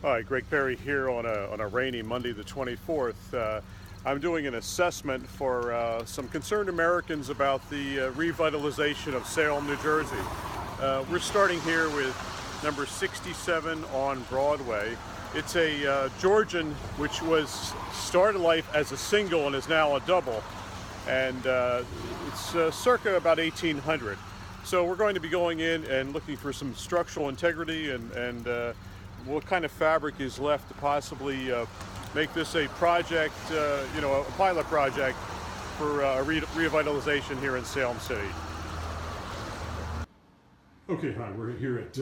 Hi, Greg Perry here on a rainy Monday the 24th. I'm doing an assessment for some concerned Americans about the revitalization of Salem, New Jersey. We're starting here with number 67 on Broadway. It's a Georgian which was started life as a single and is now a double, and it's circa about 1800. So we're going to be going in and looking for some structural integrity and what kind of fabric is left to possibly make this a project, a pilot project for revitalization here in Salem City. Okay, hi, we're here at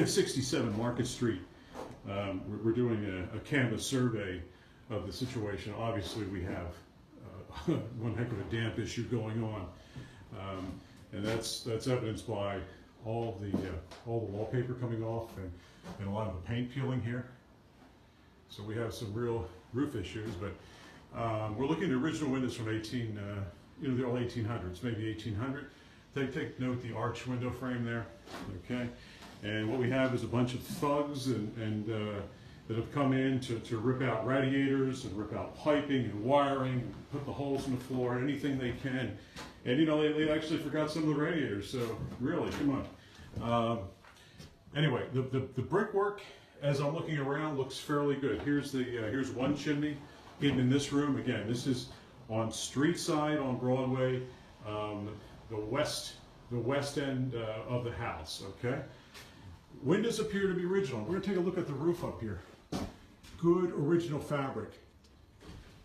67 Market Street. We're doing a canvas survey of the situation. Obviously, we have one heck of a damp issue going on, and that's evidenced by all the wallpaper coming off and a lot of the paint peeling here. So we have some real roof issues, but we're looking at original windows from the early 1800s, maybe 1800. Take note the arch window frame there, okay? And what we have is a bunch of thugs that have come in to rip out radiators and rip out piping and wiring, and put the holes in the floor, anything they can. And they actually forgot some of the radiators, so really, come on. Anyway, the brickwork, as I'm looking around, looks fairly good. Here's one chimney hidden in this room. Again, this is on street side on Broadway. The west end of the house, okay? Windows appear to be original. We're gonna take a look at the roof up here. Good original fabric.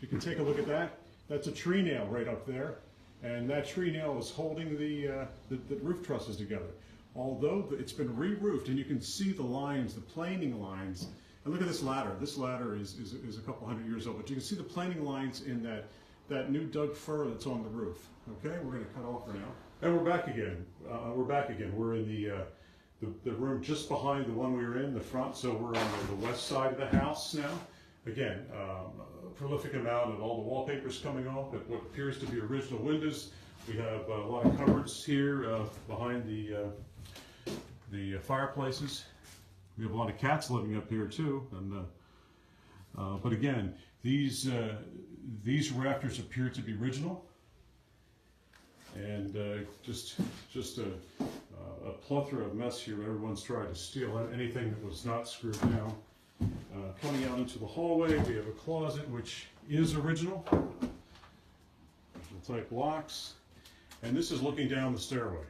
You can take a look at that. That's a tree nail right up there. And that tree nail is holding the roof trusses together. Although it's been re-roofed, and you can see the lines, the planing lines. And look at this ladder. This ladder is a couple hundred years old, but you can see the planing lines in that new dug fir that's on the roof. Okay, we're going to cut off for now. And we're back again. We're in the room just behind the one we were in, the front. So we're on the west side of the house now. Again, a prolific amount of all the wallpapers coming off, but what appears to be original windows. We have a lot of cupboards here behind the fireplaces. We have a lot of cats living up here too. And but again, these rafters appear to be original. And just a plethora of mess here. Everyone's tried to steal anything that was not screwed down. Coming out into the hallway, we have a closet which is original. Type locks, and this is looking down the stairway.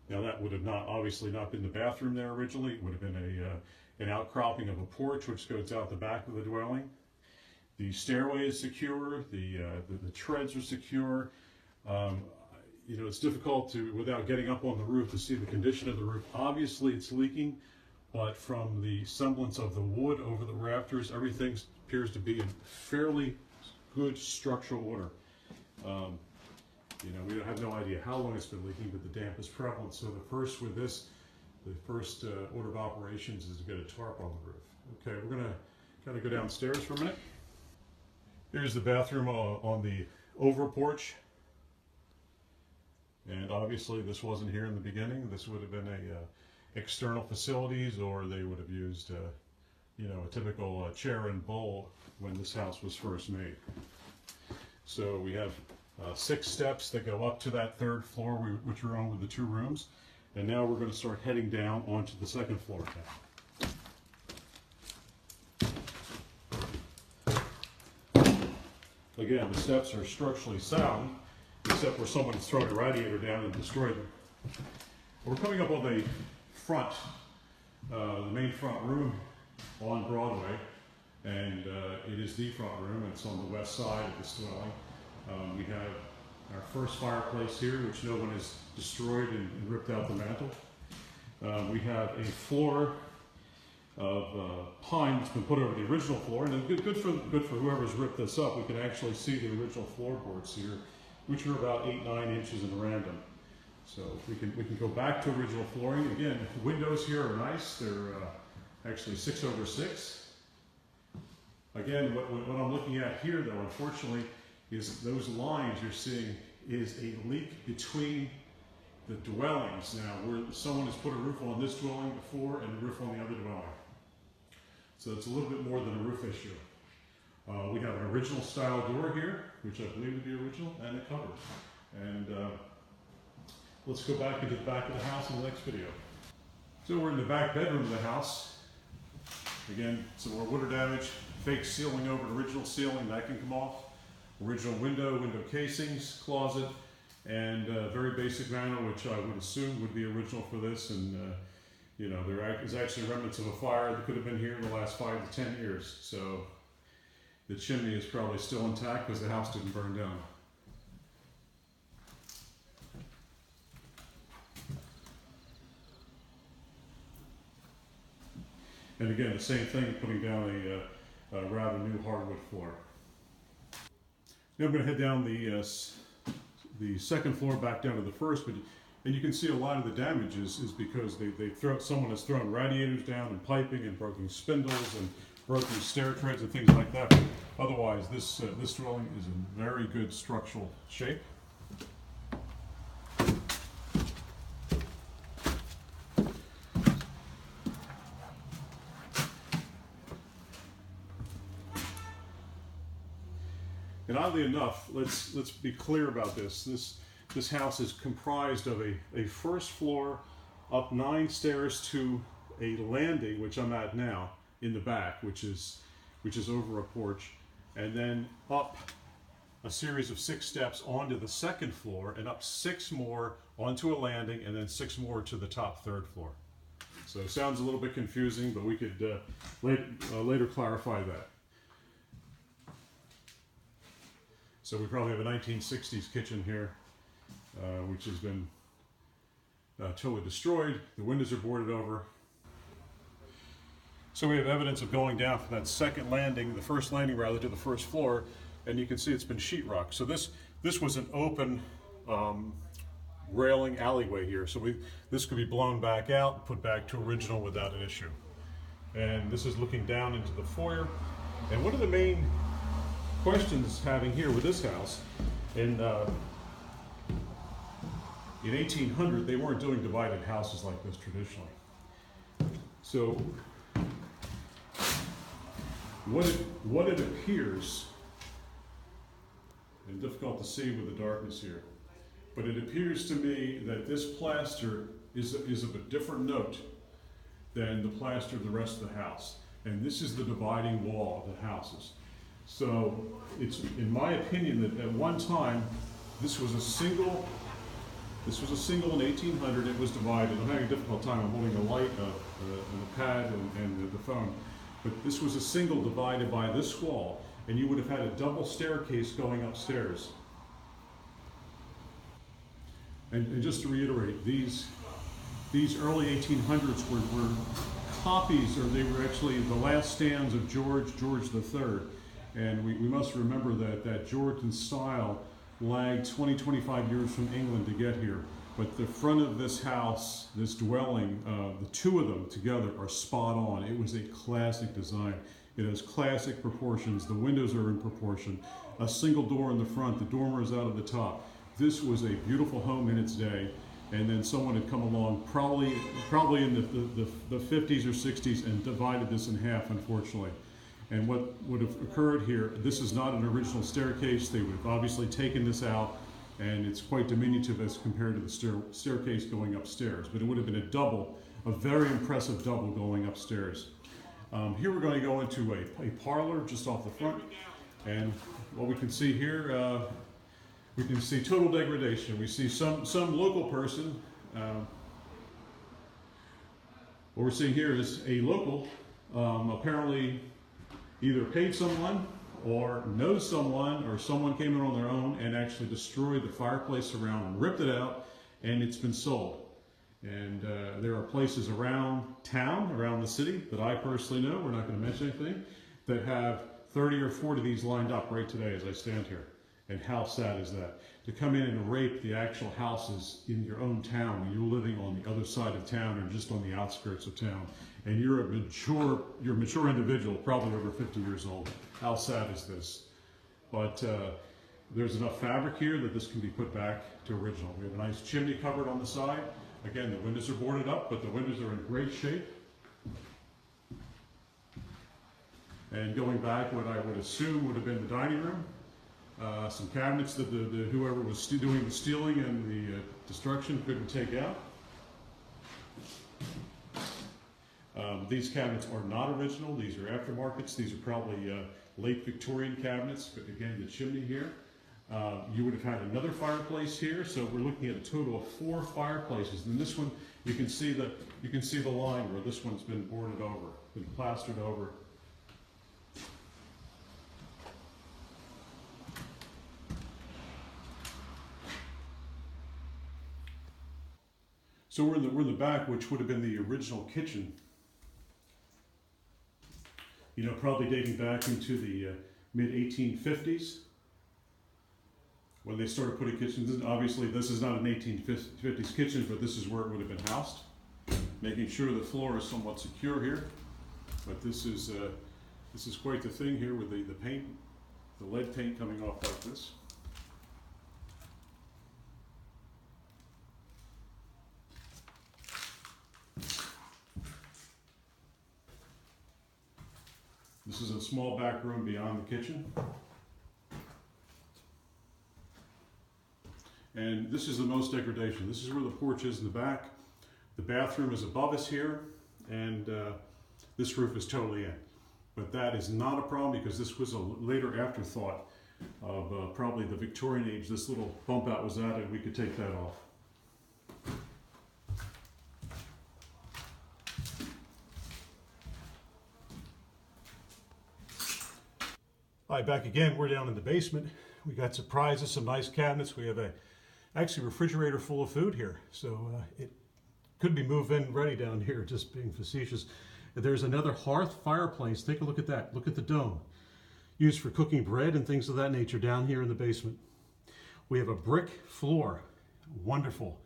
Now that would have obviously not been the bathroom there originally. It would have been an outcropping of a porch which goes out the back of the dwelling. The stairway is secure. The treads are secure. It's difficult without getting up on the roof to see the condition of the roof. Obviously it's leaking, but from the semblance of the wood over the rafters, everything appears to be in fairly good structural order. We have no idea how long it's been leaking, but the damp is prevalent. So the first order of operations is to get a tarp on the roof. Okay, we're going to kind of go downstairs for a minute. Here's the bathroom on the over porch. And obviously this wasn't here in the beginning. This would have been external facilities, or they would have used a typical chair and bowl when this house was first made. So we have 6 steps that go up to that 3rd floor, which are on with the 2 rooms. And now we're going to start heading down onto the 2nd floor now. Again, the steps are structurally sound, except where someone has thrown a radiator down and destroyed them. We're coming up on the front, the main front room on Broadway. And it is the front room. It's on the west side of this dwelling. We have our first fireplace here, which no one has destroyed and ripped out the mantle. We have a floor of pine that's been put over the original floor, and good for whoever's ripped this up. We can actually see the original floorboards here, which are about 8-9 inches in random. So we can go back to original flooring. Again, the windows here are nice. They're actually 6/6. Again, what I'm looking at here, though, unfortunately, is those lines you're seeing is a leak between the dwellings. Now, where someone has put a roof on this dwelling before and a roof on the other dwelling. So it's a little bit more than a roof issue. We have an original style door here, which I believe to be original, and a cupboard. And let's go back into the back of the house in the next video. So we're in the back bedroom of the house. Again, some more water damage, fake ceiling over an original ceiling, that can come off. Original window casings, closet, and very basic mantel, which I would assume would be original for this. And you know, there is actually remnants of a fire that could have been here in the last 5 to 10 years. So the chimney is probably still intact because the house didn't burn down. And again, the same thing, putting down a rather new hardwood floor. Now I'm going to head down the second floor back down to the first, and you can see a lot of the damage is because someone has thrown radiators down and piping and broken spindles and broken stair treads and things like that. But otherwise, this dwelling is in very good structural shape. And oddly enough, let's be clear about this. This house is comprised of a first floor up 9 stairs to a landing, which I'm at now, in the back, which is over a porch, and then up a series of 6 steps onto the second floor, and up 6 more onto a landing, and then 6 more to the top 3rd floor. So it sounds a little bit confusing, but we could later clarify that. So we probably have a 1960s kitchen here, which has been totally destroyed. The windows are boarded over. So we have evidence of going down from that second landing, the first landing rather, to the first floor, and you can see it's been sheetrock. So this was an open railing alleyway here. So this could be blown back out and put back to original without an issue. And this is looking down into the foyer. And one of the main questions having here with this house, in 1800 they weren't doing divided houses like this traditionally. So what it appears, and difficult to see with the darkness here, but it appears to me that this plaster is of a different note than the plaster of the rest of the house. And this is the dividing wall of the houses. So it's, in my opinion, that at one time this was a single in 1800. It was divided. I'm having a difficult time. I'm holding a light, a pad, and the phone. But this was a single divided by this wall, and you would have had a double staircase going upstairs. And just to reiterate, these early 1800s were copies, or they were actually the last stands of George III. And we must remember that Georgian style lagged 20-25 years from England to get here. But the front of this house, this dwelling, the 2 of them together are spot on. It was a classic design. It has classic proportions. The windows are in proportion. A single door in the front. The dormer is out of the top. This was a beautiful home in its day. And then someone had come along, probably in the 50s or 60s, and divided this in half, unfortunately. And what would have occurred here, this is not an original staircase. They would have obviously taken this out, and it's quite diminutive as compared to the staircase going upstairs. But it would have been a very impressive double going upstairs. Here we're going to go into a parlor just off the front. And what we can see here, we can see total degradation. We see some local person. What we're seeing here is a local, apparently either paid someone or knows someone, or someone came in on their own and actually destroyed the fireplace around and ripped it out, and it's been sold. And there are places around town, around the city, that I personally know, we're not going to mention anything, that have 30 or 40 of these lined up right today as I stand here. And how sad is that? To come in and rape the actual houses in your own town when you're living on the other side of town or just on the outskirts of town. And you're a mature individual, probably over 50 years old. How sad is this? But there's enough fabric here that this can be put back to original. We have a nice chimney cupboard on the side. Again, the windows are boarded up, but the windows are in great shape. And going back, what I would assume would have been the dining room. Some cabinets that whoever was doing the stealing and the destruction couldn't take out. These cabinets are not original. These are aftermarkets. These are probably late Victorian cabinets. But again, the chimney here. You would have had another fireplace here, so we're looking at a total of 4 fireplaces. And this one, you can see the line where this one's been boarded over, been plastered over. So we're in the back, which would have been the original kitchen. You know, probably dating back into the mid-1850s when they started putting kitchens in. Obviously, this is not an 1850s kitchen, but this is where it would have been housed. Making sure the floor is somewhat secure here. But this is quite the thing here with the paint, the lead paint coming off like this. This is a small back room beyond the kitchen. And this is the most degradation. This is where the porch is in the back. The bathroom is above us here, and this roof is totally in. But that is not a problem because this was a later afterthought of probably the Victorian age. This little bump out was added, we could take that off. Hi, back again. We're down in the basement. We got surprises, some nice cabinets. We have actually a refrigerator full of food here, so it could be move-in ready down here, just being facetious. There's another hearth fireplace. Take a look at that. Look at the dome. Used for cooking bread and things of that nature down here in the basement. We have a brick floor. Wonderful.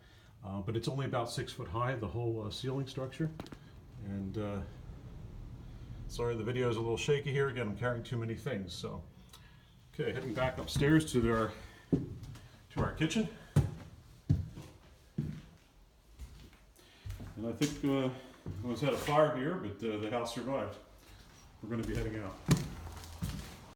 But it's only about 6 foot high, the whole ceiling structure. And sorry, the video is a little shaky here. Again, I'm carrying too many things. So, okay, heading back upstairs to our kitchen. And I think I almost had a fire here, but the house survived. We're going to be heading out.